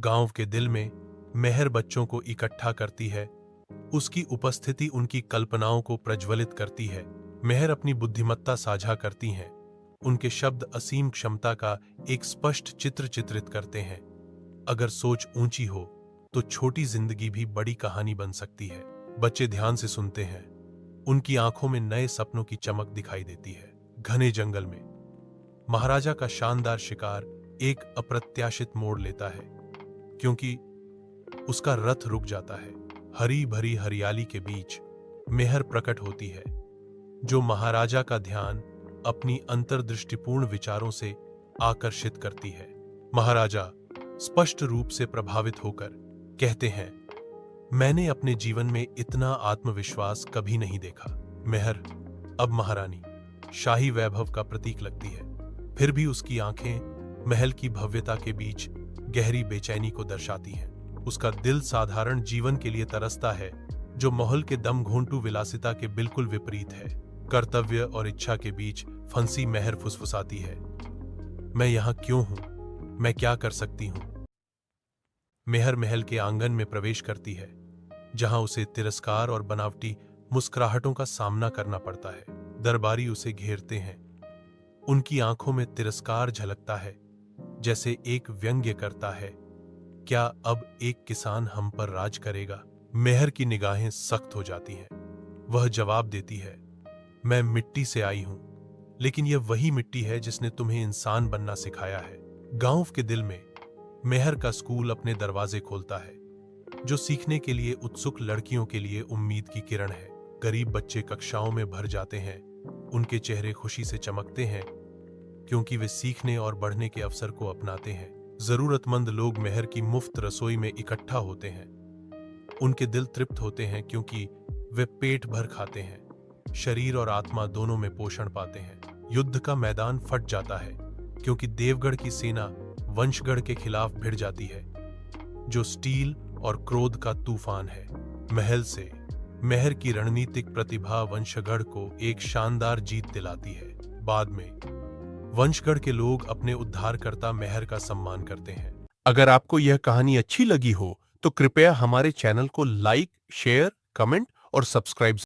गांव के दिल में मेहर बच्चों को इकट्ठा करती है। उसकी उपस्थिति उनकी कल्पनाओं को प्रज्वलित करती है। मेहर अपनी बुद्धिमत्ता साझा करती हैं। उनके शब्द असीम क्षमता का एक स्पष्ट चित्र चित्रित करते हैं। अगर सोच ऊंची हो तो छोटी जिंदगी भी बड़ी कहानी बन सकती है। बच्चे ध्यान से सुनते हैं। उनकी आंखों में नए सपनों की चमक दिखाई देती है। घने जंगल में महाराजा का शानदार शिकार एक अप्रत्याशित मोड़ लेता है, क्योंकि उसका रथ रुक जाता है। हरी भरी हरियाली के बीच मेहर प्रकट होती है, जो महाराजा का ध्यान अपनी अंतर्दृष्टिपूर्ण विचारों से आकर्षित करती है। महाराजा स्पष्ट रूप से प्रभावित होकर कहते हैं, मैंने अपने जीवन में इतना आत्मविश्वास कभी नहीं देखा। मेहर अब महारानी, शाही वैभव का प्रतीक लगती है, फिर भी उसकी आंखें महल की भव्यता के बीच गहरी बेचैनी को दर्शाती हैं। उसका दिल साधारण जीवन के लिए तरसता है, जो महल के दम घोंटू विलासिता के बिल्कुल विपरीत है। कर्तव्य और इच्छा के बीच फंसी मेहर फुसफुसाती है, मैं यहां क्यों हूं? मैं क्या कर सकती हूं? मेहर महल के आंगन में प्रवेश करती है, जहां उसे तिरस्कार और बनावटी मुस्कुराहटों का सामना करना पड़ता है। दरबारी उसे घेरते हैं। उनकी आंखों में तिरस्कार झलकता है, जैसे एक व्यंग्य करता है, क्या अब एक किसान हम पर राज करेगा? मेहर की निगाहें सख्त हो जाती हैं। वह जवाब देती है, मैं मिट्टी से आई हूं, लेकिन यह वही मिट्टी है जिसने तुम्हें इंसान बनना सिखाया है। गांव के दिल में मेहर का स्कूल अपने दरवाजे खोलता है, जो सीखने के लिए उत्सुक लड़कियों के लिए उम्मीद की किरण है। गरीब बच्चे कक्षाओं में भर जाते हैं। उनके चेहरे खुशी से चमकते हैं, क्योंकि वे सीखने और बढ़ने के अवसर को अपनाते हैं। जरूरतमंद लोग मेहर की मुफ्त रसोई में इकट्ठा होते हैं। उनके दिल तृप्त होते हैं, क्योंकि वे पेट भर खाते हैं। शरीर और आत्मा दोनों में पोषण पाते हैं। युद्ध का मैदान फट जाता है, क्योंकि देवगढ़ की सेना वंशगढ़ के खिलाफ भिड़ जाती है, जो स्टील और क्रोध का तूफान है। महल से मेहर की रणनीतिक प्रतिभा वंशगढ़ को एक शानदार जीत दिलाती है। बाद में वंशगढ़ के लोग अपने उद्धारकर्ता मेहर का सम्मान करते हैं। अगर आपको यह कहानी अच्छी लगी हो तो कृपया हमारे चैनल को लाइक, शेयर, कमेंट और सब्सक्राइब